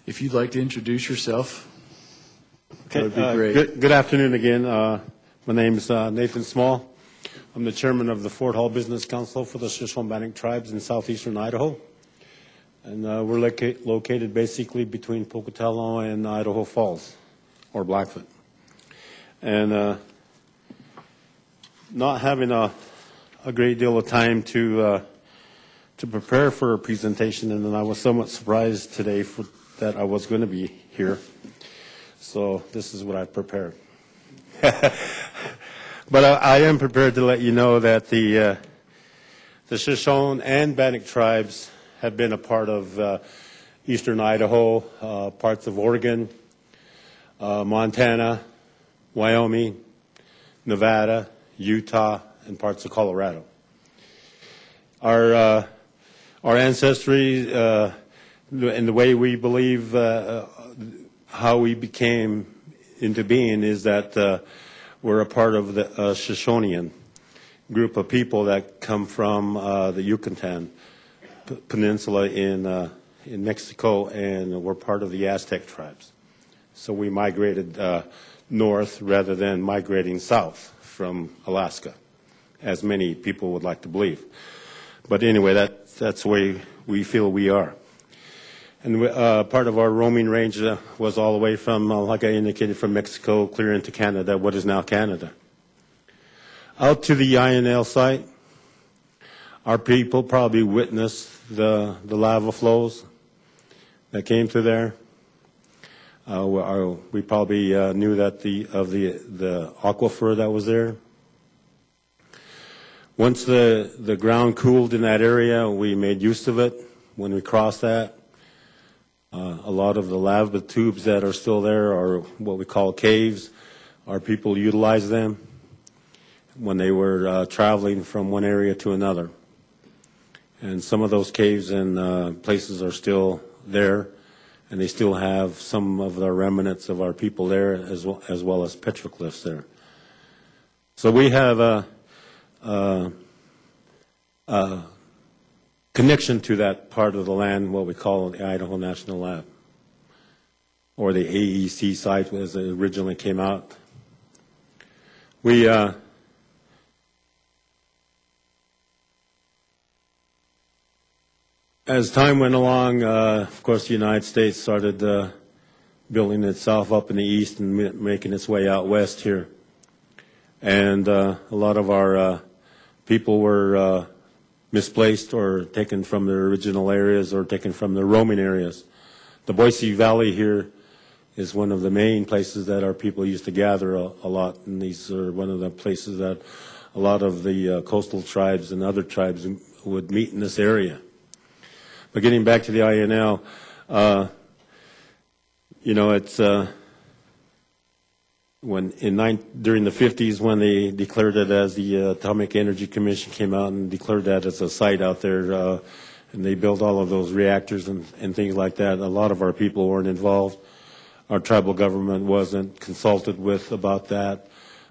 If you'd like to introduce yourself, Okay, that would be great. Good afternoon again. My name is Nathan Small. I'm the chairman of the Fort Hall Business Council for the Shoshone-Bannock Tribes in southeastern Idaho. And we're located basically between Pocatello and Idaho Falls, or Blackfoot. And not having a great deal of time to prepare for a presentation, and then I was somewhat surprised today that I was going to be here. So this is what I've prepared. But I am prepared to let you know that the Shoshone and Bannock tribes have been a part of eastern Idaho, parts of Oregon, Montana, Wyoming, Nevada, Utah, and parts of Colorado. Our ancestry and the way we believe how we became into being is that we're a part of the Shoshonean group of people that come from the Yucatan Peninsula in Mexico, and we're part of the Aztec tribes. So we migrated north rather than migrating south from Alaska, as many people would like to believe. But anyway, that's the way we feel we are. And part of our roaming range was all the way from, like I indicated, from Mexico clear into Canada, what is now Canada. Out to the INL site, our people probably witnessed the lava flows that came through there. We probably knew that the aquifer that was there. Once the ground cooled in that area, we made use of it when we crossed that. A lot of the lava tubes that are still there are what we call caves. Our people utilize them when they were traveling from one area to another. And some of those caves and places are still there, and they still have some of the remnants of our people there, as well as petroglyphs there. So we have a connection to that part of the land, what we call the Idaho National Lab, or the AEC site as it originally came out. We as time went along, of course, the United States started building itself up in the east and making its way out west here. And a lot of our people were misplaced or taken from their original areas or taken from their roaming areas. The Boise Valley here is one of the main places that our people used to gather a lot, and these are one of the places that a lot of the coastal tribes and other tribes would meet in this area. But getting back to the INL, you know, it's during the 50s when they declared it as the Atomic Energy Commission came out and declared that as a site out there, and they built all of those reactors and things like that. A lot of our people weren't involved. Our tribal government wasn't consulted with about that.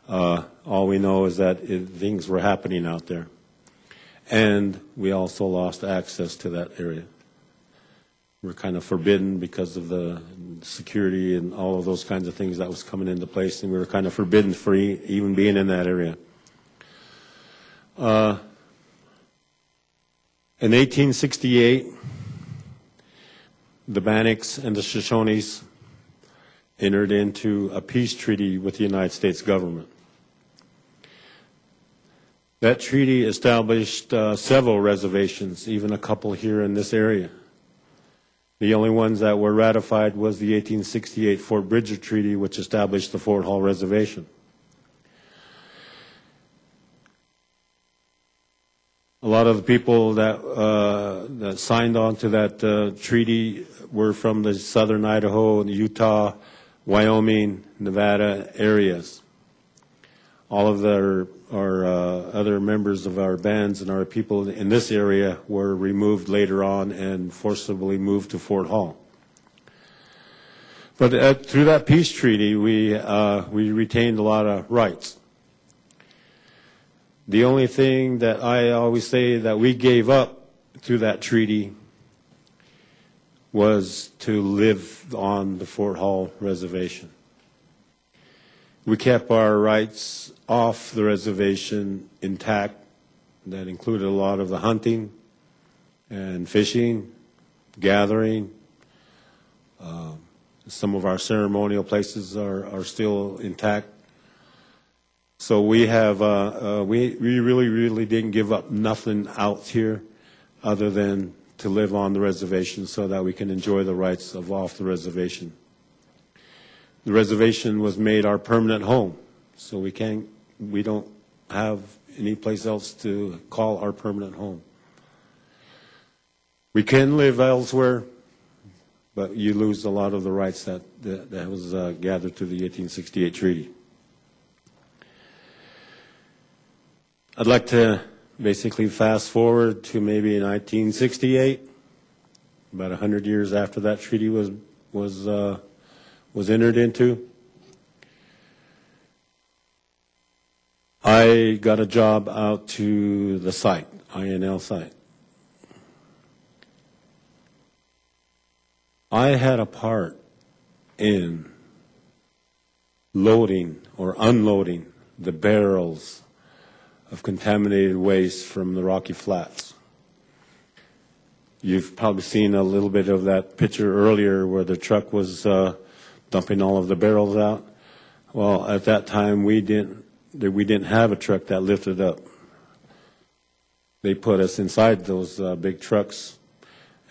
All we know is that things were happening out there. And we also lost access to that area. We're kind of forbidden because of the security and all of those kinds of things that was coming into place, and we were kind of forbidden for even being in that area. In 1868, the Bannocks and the Shoshones entered into a peace treaty with the United States government. That treaty established several reservations, even a couple here in this area. The only ones that were ratified was the 1868 Fort Bridger Treaty, which established the Fort Hall Reservation. A lot of the people that signed on to that treaty were from the southern Idaho, Utah, Wyoming, Nevada areas. All of our other members of our bands and our people in this area were removed later on and forcibly moved to Fort Hall. But through that peace treaty, we retained a lot of rights. The only thing that I always say that we gave up through that treaty was to live on the Fort Hall Reservation. We kept our rights off the reservation intact. That included a lot of the hunting and fishing, gathering. Some of our ceremonial places are still intact. So we have we really didn't give up nothing out here other than to live on the reservation so that we can enjoy the rights of off the reservation. The reservation was made our permanent home, so we don't have any place else to call our permanent home. We can live elsewhere, but you lose a lot of the rights that was gathered through the 1868 treaty. I'd like to basically fast forward to maybe 1968, about 100 years after that treaty was entered into. I got a job out to the site, INL site. I had a part in loading or unloading the barrels of contaminated waste from the Rocky Flats. You've probably seen a little bit of that picture earlier where the truck was dumping all of the barrels out. Well, at that time we didn't have a truck that lifted up. They put us inside those big trucks,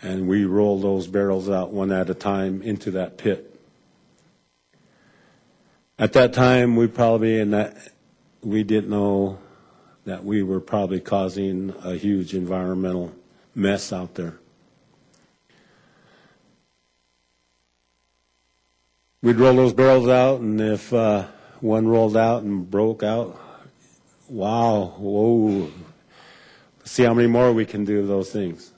and we rolled those barrels out one at a time into that pit. At that time, we didn't know that we were probably causing a huge environmental mess out there. We'd roll those barrels out, and if one rolled out and broke out, wow, whoa, see how many more we can do of those things.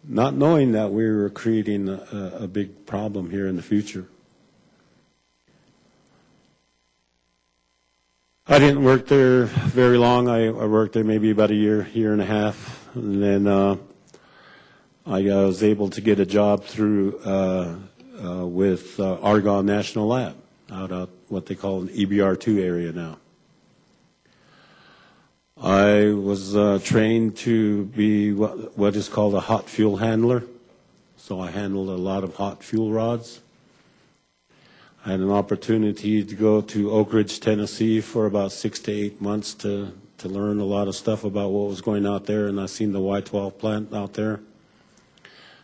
Not knowing that we were creating a big problem here in the future. I didn't work there very long. I worked there maybe about a year and a half, and then I was able to get a job through with Idaho National Lab out at what they call an EBR2 area now. I was trained to be what is called a hot fuel handler, so I handled a lot of hot fuel rods. I had an opportunity to go to Oak Ridge, Tennessee for about 6 to 8 months to learn a lot of stuff about what was going out there, and I seen the Y12 plant out there.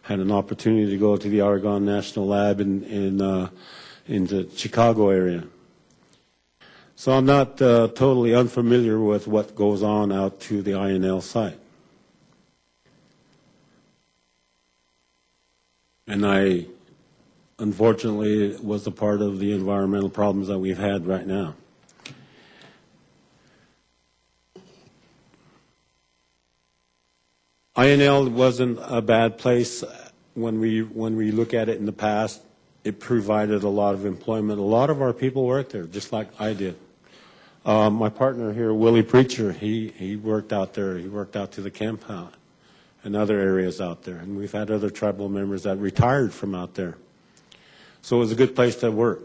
Had an opportunity to go to the Idaho National Lab in the Chicago area. So I'm not totally unfamiliar with what goes on out to the INL site. And I, unfortunately, was a part of the environmental problems that we've had right now. INL wasn't a bad place when we look at it in the past. It provided a lot of employment. A lot of our people worked there, just like I did. My partner here, Willie Preacher, he worked out there. He worked out to the camp and other areas out there. And we've had other tribal members that retired from out there. So it was a good place to work.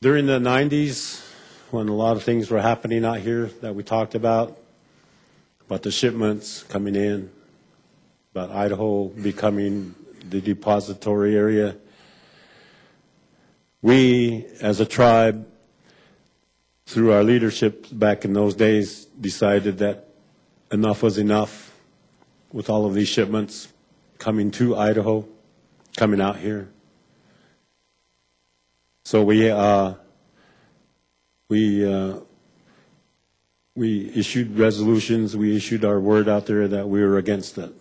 During the 90s, when a lot of things were happening out here that we talked about the shipments coming in, about Idaho becoming the depository area, we, as a tribe, through our leadership back in those days, decided that enough was enough with all of these shipments coming to Idaho, coming out here. So we issued resolutions. We issued our word out there that we were against it.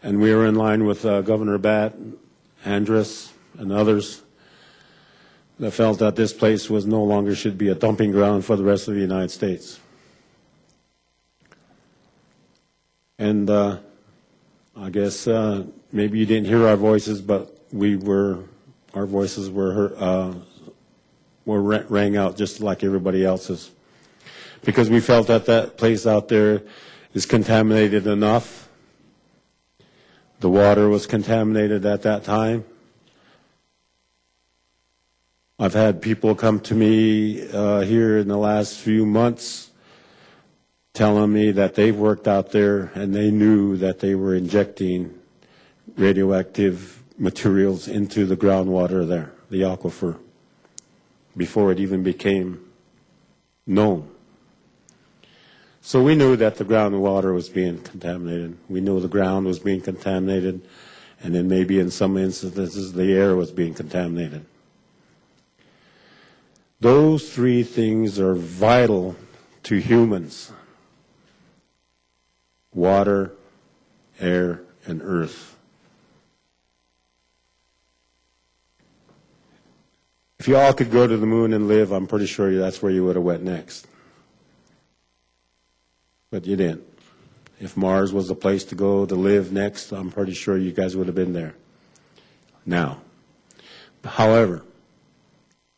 And we were in line with Governor Batt, Andrus, and others that felt that this place was no longer should be a dumping ground for the rest of the United States. And I guess maybe you didn't hear our voices, but our voices were rang out just like everybody else's. because we felt that that place out there is contaminated enough. The water was contaminated at that time. I've had people come to me here in the last few months telling me that they've worked out there and they knew that they were injecting radioactive materials into the groundwater there, the aquifer, before it even became known. So we knew that the groundwater was being contaminated. We knew the ground was being contaminated, and then maybe in some instances the air was being contaminated. Those three things are vital to humans: water, air, and earth. If you all could go to the moon and live, I'm pretty sure that's where you would have went next. But you didn't. If Mars was the place to go to live next, I'm pretty sure you guys would have been there. Now, however,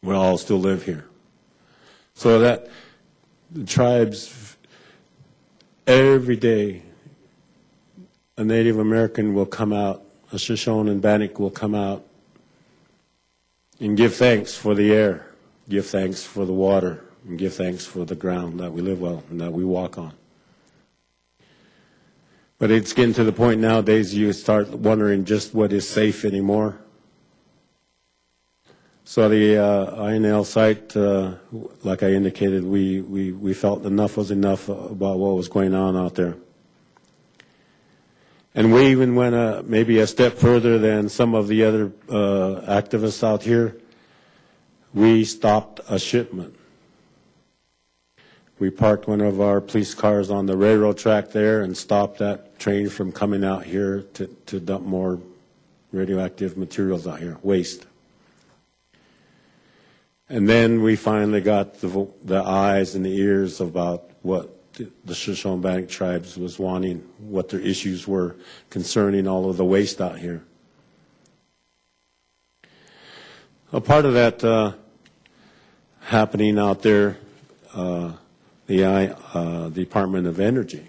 we all still live here. So that the tribes, every day, a Native American will come out, a Shoshone-Bannock will come out and give thanks for the air, give thanks for the water, and give thanks for the ground that we live on and that we walk on. But it's getting to the point nowadays you start wondering just what is safe anymore. So the INL site, like I indicated, we felt enough was enough about what was going on out there. And we even went maybe a step further than some of the other activists out here. We stopped a shipment. We parked one of our police cars on the railroad track there and stopped that train from coming out here to dump more radioactive materials out here, waste. And then we finally got the eyes and the ears about what the Shoshone-Bannock Tribes was wanting, what their issues were concerning all of the waste out here. A part of that happening out there, the Department of Energy,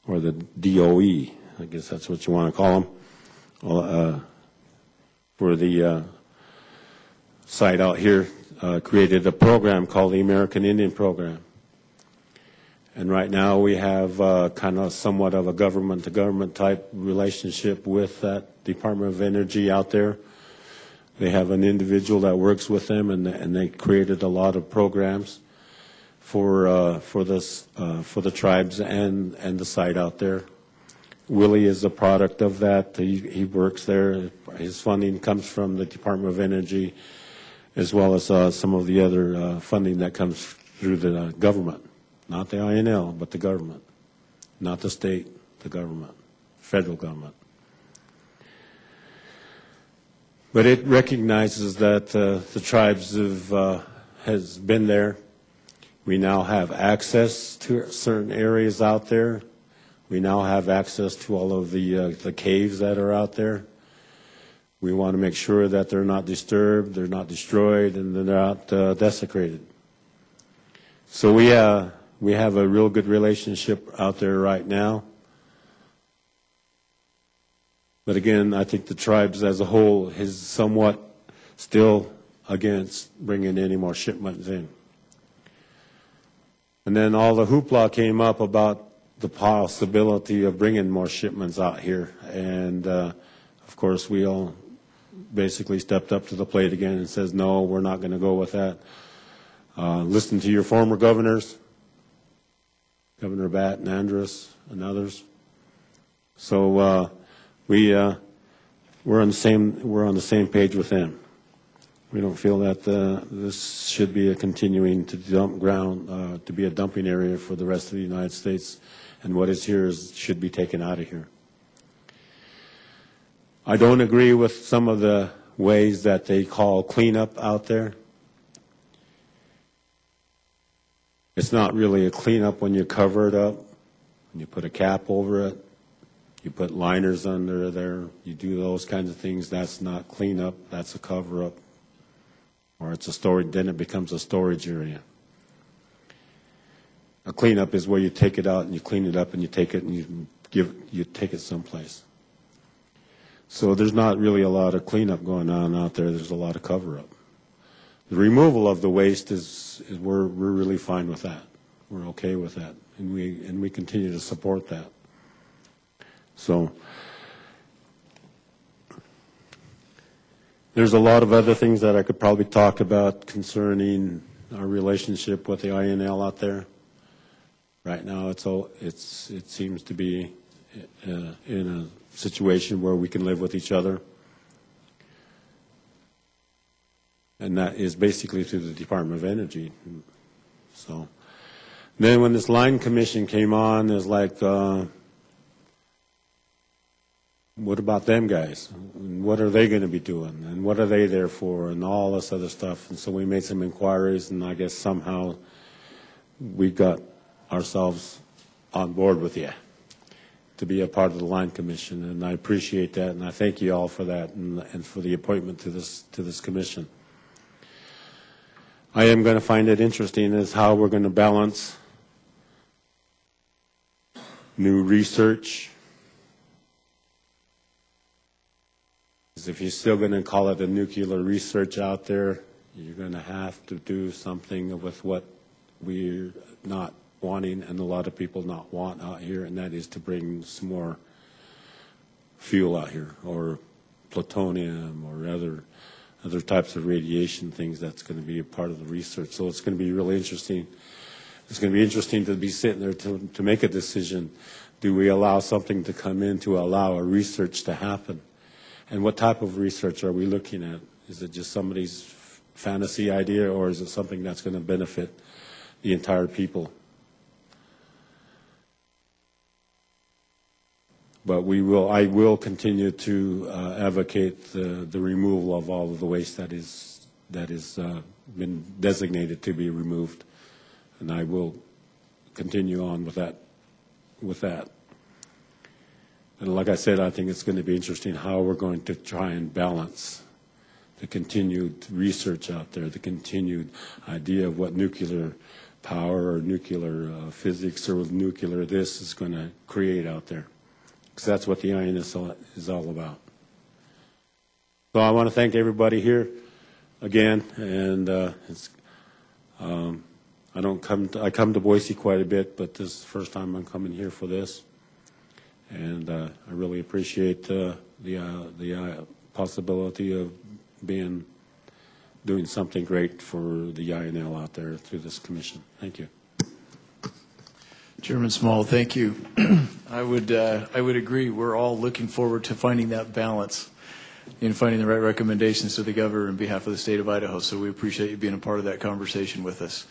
or the DOE, I guess that's what you want to call them, for the site out here, created a program called the American Indian Program. And right now we have kind of somewhat of a government-to-government type relationship with that Department of Energy out there. They have an individual that works with them, and they created a lot of programs for the tribes and the site out there. Willie is a product of that. He works there. His funding comes from the Department of Energy, as well as some of the other funding that comes through the government. Not the INL, but the government. Not the state, the government, federal government. But it recognizes that the tribes has been there. We now have access to certain areas out there. We now have access to all of the caves that are out there. We want to make sure that they're not disturbed, they're not destroyed, and they're not desecrated. So we have a real good relationship out there right now. But again, I think the tribes as a whole is somewhat still against bringing any more shipments in. And then all the hoopla came up about the possibility of bringing more shipments out here. And of course, we all basically stepped up to the plate again and says, no, we're not going to go with that. Listen to your former governors, Governor Batt and Andrus and others. So we're on the same page with them. We don't feel that this should be a continuing to dump ground to be a dumping area for the rest of the United States, and what is here should be taken out of here. I don't agree with some of the ways that they call cleanup out there. It's not really a cleanup when you cover it up, when you put a cap over it, you put liners under there, you do those kinds of things. That's not cleanup, that's a cover up. Or it's a storage, then it becomes a storage area. A cleanup is where you take it out and you clean it up and you take it and you take it someplace. So there's not really a lot of cleanup going on out there. There's a lot of cover-up. The removal of the waste is we're really fine with that. We're okay with that, and we continue to support that. So there's a lot of other things that I could probably talk about concerning our relationship with the INL out there. Right now, it seems to be in a situation where we can live with each other, and that is basically through the Department of Energy. So then when this line commission came on, it was like, what about them guys? And what are they going to be doing? And what are they there for? And all this other stuff. And so we made some inquiries, and I guess somehow we got ourselves on board with you to be a part of the line commission. And I appreciate that, and I thank you all for that and for the appointment to this commission. I am going to find it interesting is how we're going to balance new research. If you're still going to call it a nuclear research out there, you're going to have to do something with what we're not wanting and a lot of people not want out here, and that is to bring some more fuel out here, or plutonium, or other types of radiation things that's going to be a part of the research. So it's going to be really interesting. It's going to be interesting to be sitting there to make a decision. Do we allow something to come in to allow a research to happen? And what type of research are we looking at? Is it just somebody's fantasy idea, or is it something that's going to benefit the entire people? But I will continue to advocate the removal of all of the waste that is been designated to be removed, and I will continue on with that. And like I said, I think it's going to be interesting how we're going to try and balance the continued research out there, the continued idea of what nuclear power or nuclear physics or nuclear this is going to create out there. Because that's what the INS is all about. So I want to thank everybody here again, and I come to Boise quite a bit, but this is the first time I'm coming here for this. And I really appreciate the possibility of doing something great for the INL out there through this commission. Thank you. Chairman Small, thank you. I would agree. We're all looking forward to finding that balance and finding the right recommendations to the governor on behalf of the state of Idaho. So we appreciate you being a part of that conversation with us.